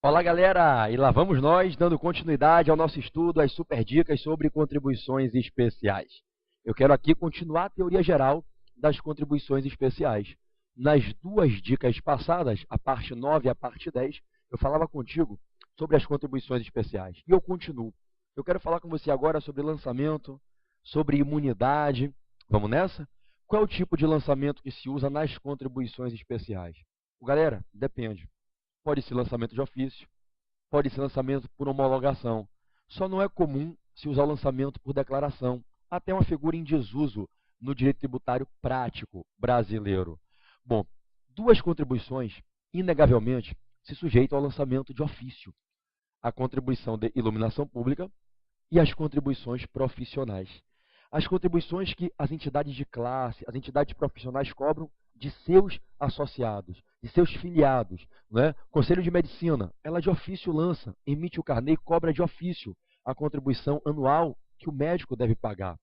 Olá, galera! E lá vamos nós, dando continuidade ao nosso estudo, às super dicas sobre contribuições especiais. Eu quero aqui continuar a teoria geral das contribuições especiais. Nas duas dicas passadas, a parte 9 e a parte 10, eu falava contigo sobre as contribuições especiais. E eu continuo. Eu quero falar com você agora sobre lançamento, sobre imunidade. Vamos nessa? Qual é o tipo de lançamento que se usa nas contribuições especiais? Galera, depende. Pode ser lançamento de ofício, pode ser lançamento por homologação. Só não é comum se usar o lançamento por declaração, até uma figura em desuso no direito tributário prático brasileiro. Bom, duas contribuições, inegavelmente, se sujeitam ao lançamento de ofício. A contribuição de iluminação pública e as contribuições profissionais. As contribuições que as entidades de classe, as entidades profissionais cobram de seus associados, de seus filiados. Né? Conselho de Medicina, ela de ofício lança, emite o carnê e cobra de ofício a contribuição anual que o médico deve pagar.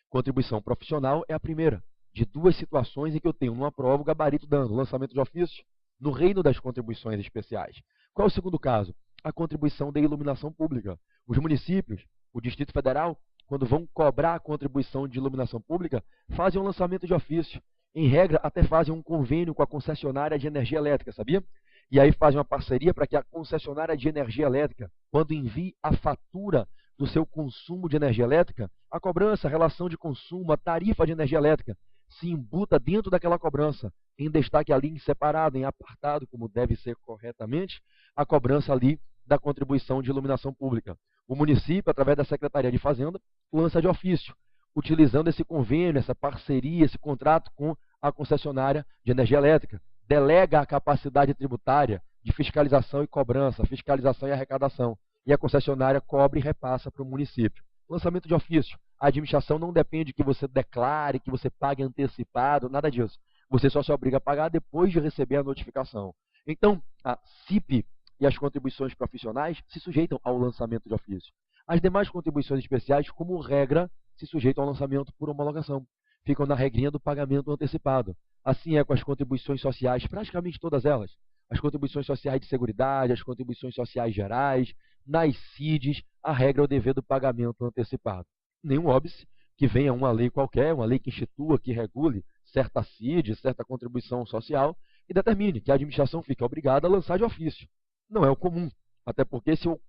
Contribuição profissional é a primeira, de duas situações em que eu tenho numa prova o gabarito dando lançamento de ofício no reino das contribuições especiais. Qual é o segundo caso? A contribuição de iluminação pública. Os municípios, o Distrito Federal, quando vão cobrar a contribuição de iluminação pública, fazem um lançamento de ofício. Em regra, até fazem um convênio com a concessionária de energia elétrica, sabia? E aí fazem uma parceria para que a concessionária de energia elétrica, quando envie a fatura do seu consumo de energia elétrica, a cobrança, a relação de consumo, a tarifa de energia elétrica, se imbuta dentro daquela cobrança, em destaque ali em separado, em apartado, como deve ser corretamente, a cobrança ali da contribuição de iluminação pública. O município, através da Secretaria de Fazenda, lança de ofício, utilizando esse convênio, essa parceria, esse contrato com a concessionária de energia elétrica. Delega a capacidade tributária de fiscalização e cobrança, fiscalização e arrecadação. E a concessionária cobra e repassa para o município. Lançamento de ofício. A administração não depende que você declare, que você pague antecipado, nada disso. Você só se obriga a pagar depois de receber a notificação. Então, a CIP e as contribuições profissionais se sujeitam ao lançamento de ofício. As demais contribuições especiais, como regra, se sujeitam ao lançamento por homologação. Ficam na regrinha do pagamento antecipado. Assim é com as contribuições sociais, praticamente todas elas. As contribuições sociais de seguridade, as contribuições sociais gerais, nas CIDs, a regra é o dever do pagamento antecipado. Nenhum óbice que venha uma lei qualquer, uma lei que institua, que regule certa CID, certa contribuição social, e determine que a administração fique obrigada a lançar de ofício. Não é o comum, até porque se eu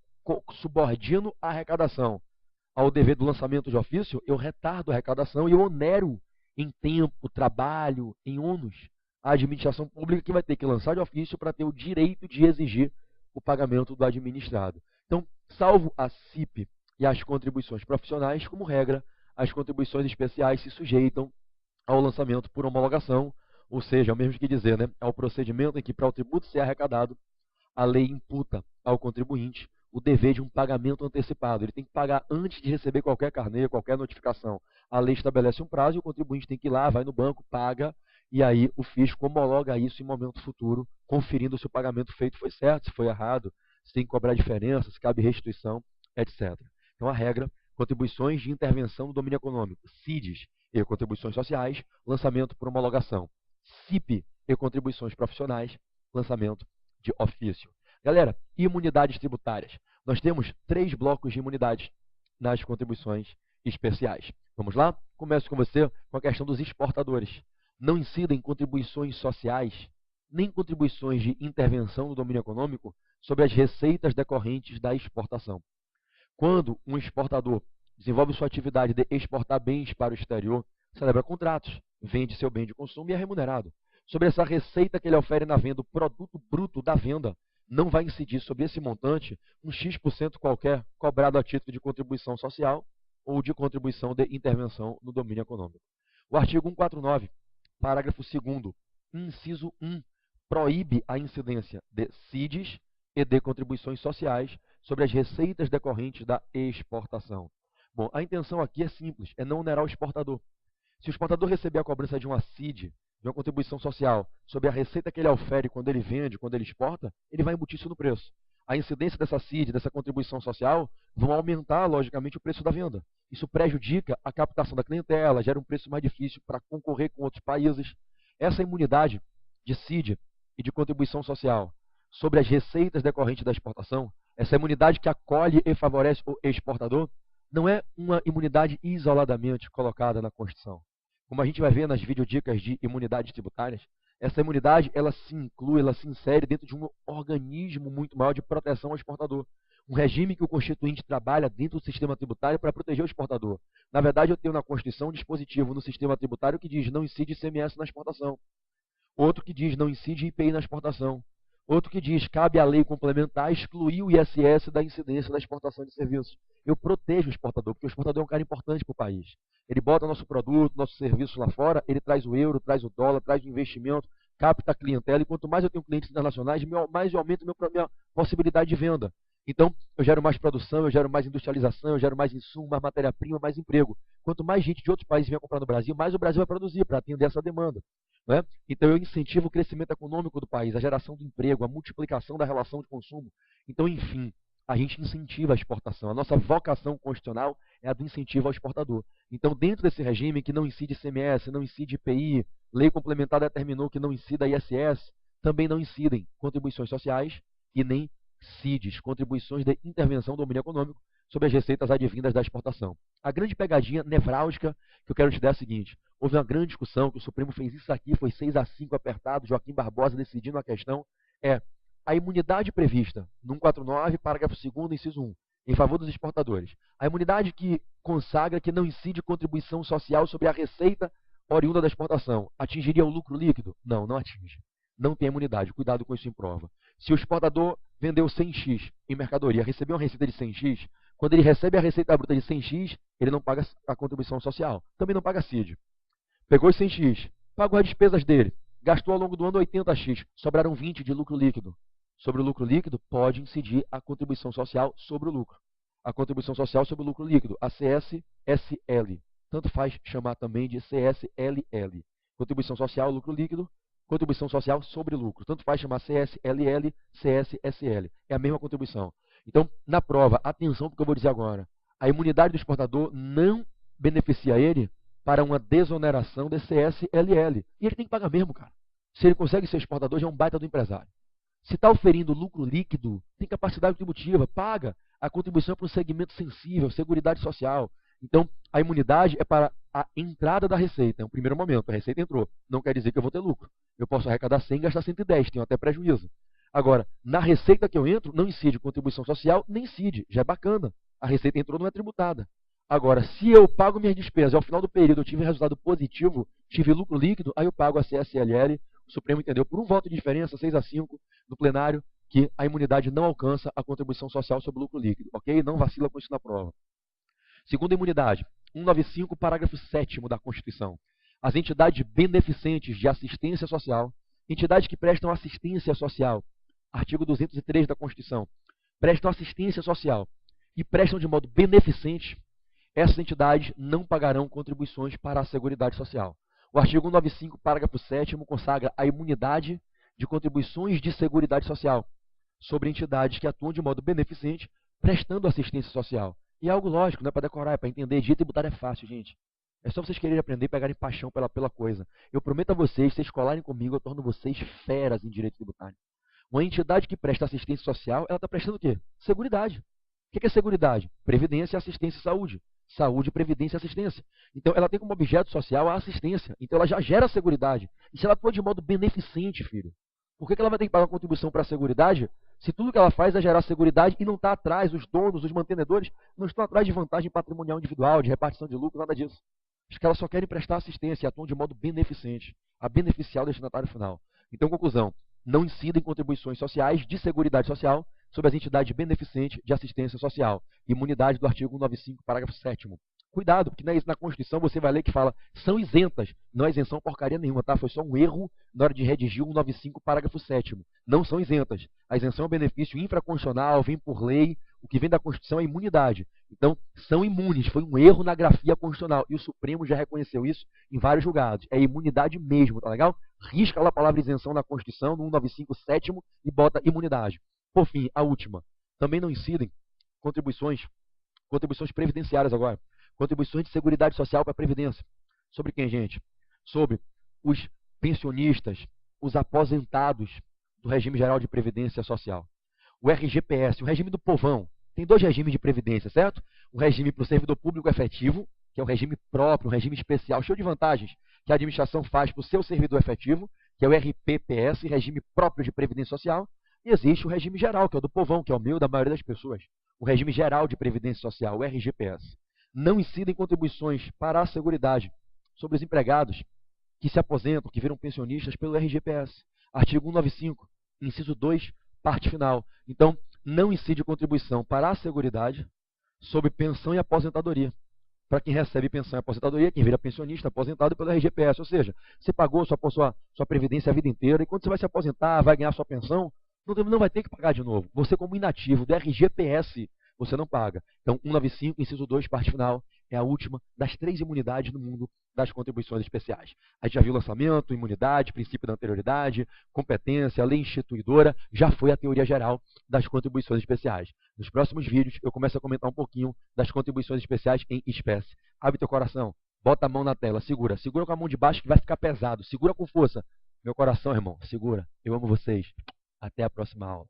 subordino a arrecadação ao dever do lançamento de ofício, eu retardo a arrecadação e eu onero em tempo, trabalho, em ônus, a administração pública que vai ter que lançar de ofício para ter o direito de exigir o pagamento do administrado. Então, salvo a CIP e as contribuições profissionais, como regra, as contribuições especiais se sujeitam ao lançamento por homologação, ou seja, é o mesmo que dizer, né, é o procedimento em que, para o tributo ser arrecadado, a lei imputa ao contribuinte o dever de um pagamento antecipado. Ele tem que pagar antes de receber qualquer carnê, qualquer notificação. A lei estabelece um prazo e o contribuinte tem que ir lá, vai no banco, paga, e aí o fisco homologa isso em momento futuro, conferindo se o pagamento feito foi certo, se foi errado, se tem que cobrar diferença, se cabe restituição, etc. Então, a regra, contribuições de intervenção no domínio econômico, CIDs e contribuições sociais, lançamento por homologação. CIP e contribuições profissionais, lançamento de ofício. Galera, imunidades tributárias. Nós temos 3 blocos de imunidades nas contribuições especiais. Vamos lá? Começo com você com a questão dos exportadores. Não incidem contribuições sociais, nem contribuições de intervenção no domínio econômico sobre as receitas decorrentes da exportação. Quando um exportador desenvolve sua atividade de exportar bens para o exterior, celebra contratos, vende seu bem de consumo e é remunerado. Sobre essa receita que ele ofere na venda, o produto bruto da venda, não vai incidir sobre esse montante um X% qualquer cobrado a título de contribuição social ou de contribuição de intervenção no domínio econômico. O artigo 149, parágrafo 2º, inciso 1, proíbe a incidência de CIDs e de contribuições sociais sobre as receitas decorrentes da exportação. Bom, a intenção aqui é simples, é não onerar o exportador. Se o exportador receber a cobrança de uma CID, de uma contribuição social, sobre a receita que ele ofere quando ele vende, quando ele exporta, ele vai embutir isso no preço. A incidência dessa CID, dessa contribuição social, vão aumentar, logicamente, o preço da venda. Isso prejudica a captação da clientela, gera um preço mais difícil para concorrer com outros países. Essa imunidade de CID e de contribuição social sobre as receitas decorrentes da exportação, essa imunidade que acolhe e favorece o exportador, não é uma imunidade isoladamente colocada na Constituição. Como a gente vai ver nas videodicas de imunidades tributárias, essa imunidade ela se inclui, ela se insere dentro de um organismo muito maior de proteção ao exportador. Um regime que o Constituinte trabalha dentro do sistema tributário para proteger o exportador. Na verdade, eu tenho na Constituição um dispositivo no sistema tributário que diz não incide ICMS na exportação. Outro que diz não incide IPI na exportação. Outro que diz cabe à lei complementar excluir o ISS da incidência da exportação de serviços. Eu protejo o exportador, porque o exportador é um cara importante para o país. Ele bota nosso produto, nosso serviço lá fora, ele traz o euro, traz o dólar, traz o investimento, capta a clientela, e quanto mais eu tenho clientes internacionais, mais eu aumento minha possibilidade de venda. Então, eu gero mais produção, eu gero mais industrialização, eu gero mais insumo, mais matéria-prima, mais emprego. Quanto mais gente de outros países venha comprar no Brasil, mais o Brasil vai produzir para atender essa demanda. Não é? Então, eu incentivo o crescimento econômico do país, a geração do emprego, a multiplicação da relação de consumo. Então, enfim, a gente incentiva a exportação. A nossa vocação constitucional é a do incentivo ao exportador. Então, dentro desse regime que não incide ICMS, não incide IPI, lei complementar determinou que não incida ISS, também não incidem contribuições sociais e nem CIDs, contribuições de intervenção do domínio econômico sobre as receitas advindas da exportação. A grande pegadinha nevrálgica que eu quero te dar é a seguinte: houve uma grande discussão, que o Supremo fez isso aqui, foi 6-5 apertado, Joaquim Barbosa decidindo a questão, a imunidade prevista no 149, parágrafo 2º, inciso 1, em favor dos exportadores. A imunidade que consagra que não incide contribuição social sobre a receita oriunda da exportação, atingiria o lucro líquido? Não, não atinge. Não tem imunidade, cuidado com isso em prova. Se o exportador vendeu 100x em mercadoria, recebeu uma receita de 100x, quando ele recebe a receita bruta de 100x, ele não paga a contribuição social, também não paga CID. Pegou os 100x, pagou as despesas dele, gastou ao longo do ano 80x, sobraram 20 de lucro líquido. Sobre o lucro líquido, pode incidir a contribuição social sobre o lucro. A contribuição social sobre o lucro líquido, a CSSL. Tanto faz chamar também de CSLL. Contribuição social, lucro líquido, contribuição social sobre lucro. Tanto faz chamar CSLL, CSSL. É a mesma contribuição. Então, na prova, atenção para o que eu vou dizer agora. A imunidade do exportador não beneficia ele para uma desoneração de CSLL. E ele tem que pagar mesmo, cara. Se ele consegue ser exportador, já é um baita do empresário. Se está oferindo lucro líquido, tem capacidade contributiva, paga a contribuição para um segmento sensível, seguridade social. Então, a imunidade é para a entrada da receita. É um primeiro momento, a receita entrou. Não quer dizer que eu vou ter lucro. Eu posso arrecadar 100 e gastar 110, tenho até prejuízo. Agora, na receita que eu entro, não incide contribuição social, nem incide. Já é bacana. A receita entrou, não é tributada. Agora, se eu pago minhas despesas, ao final do período eu tive resultado positivo, tive lucro líquido, aí eu pago a CSLL. O Supremo entendeu por um voto de diferença, 6-5, no plenário, que a imunidade não alcança a contribuição social sobre o lucro líquido. Ok? Não vacila com isso na prova. Segunda imunidade, 195, parágrafo 7º da Constituição. As entidades beneficentes de assistência social, entidades que prestam assistência social, artigo 203 da Constituição, prestam assistência social e prestam de modo beneficente, essas entidades não pagarão contribuições para a Seguridade Social. O artigo 195, parágrafo 7º, consagra a imunidade de contribuições de Seguridade Social sobre entidades que atuam de modo beneficente, prestando assistência social. E é algo lógico, não é para decorar, é para entender. Direito tributário é fácil, gente. É só vocês quererem aprender e pegarem paixão pela coisa. Eu prometo a vocês, se vocês colarem comigo, eu torno vocês feras em direito tributário. Uma entidade que presta assistência social, ela está prestando o quê? Seguridade. O que é seguridade? Previdência, assistência e saúde. Saúde, previdência e assistência. Então, ela tem como objeto social a assistência. Então, ela já gera seguridade. E se ela for de modo beneficente, filho, por que ela vai ter que pagar uma contribuição para a seguridade se tudo que ela faz é gerar seguridade e não está atrás, os donos, os mantenedores, não estão atrás de vantagem patrimonial individual, de repartição de lucro, nada disso. Os caras só querem prestar assistência e atuam de modo beneficente, a beneficiar o destinatário final. Então, conclusão, não incidem contribuições sociais de seguridade social sobre as entidades beneficentes de assistência social. Imunidade do artigo 195, parágrafo 7º. Cuidado, porque na Constituição você vai ler que fala, são isentas. Não é isenção porcaria nenhuma, tá? Foi só um erro na hora de redigir o 195, parágrafo 7º. Não são isentas. A isenção é um benefício infraconstitucional, vem por lei. O que vem da Constituição é imunidade. Então, são imunes. Foi um erro na grafia constitucional. E o Supremo já reconheceu isso em vários julgados. É imunidade mesmo, tá legal? Risca lá a palavra isenção na Constituição, no 195, 7º, e bota imunidade. Por fim, a última. Também não incidem contribuições previdenciárias agora. Contribuições de seguridade social para a Previdência. Sobre quem, gente? Sobre os pensionistas, os aposentados, do regime geral de previdência social. O RGPS, o regime do povão. Tem dois regimes de previdência, certo? O regime para o servidor público efetivo, que é um regime próprio, um regime especial, cheio de vantagens, que a administração faz para o seu servidor efetivo, que é o RPPS, regime próprio de previdência social. E existe o regime geral, que é o do povão, que é o meu e da maioria das pessoas. O regime geral de previdência social, o RGPS. Não incidem contribuições para a Seguridade sobre os empregados que se aposentam, que viram pensionistas pelo RGPS. Artigo 195, inciso 2, parte final. Então, não incide contribuição para a Seguridade sobre pensão e aposentadoria. Para quem recebe pensão e aposentadoria, quem vira pensionista, aposentado pelo RGPS. Ou seja, você pagou sua previdência a vida inteira e quando você vai se aposentar, vai ganhar sua pensão, não vai ter que pagar de novo. Você, como inativo do RGPS, você não paga. Então, 195, inciso 2, parte final, é a última das 3 imunidades no mundo das contribuições especiais. A gente já viu lançamento, imunidade, princípio da anterioridade, competência, lei instituidora, já foi a teoria geral das contribuições especiais. Nos próximos vídeos, eu começo a comentar um pouquinho das contribuições especiais em espécie. Abre teu coração, bota a mão na tela, segura. Segura com a mão de baixo que vai ficar pesado. Segura com força. Meu coração, irmão, segura. Eu amo vocês. Até a próxima aula.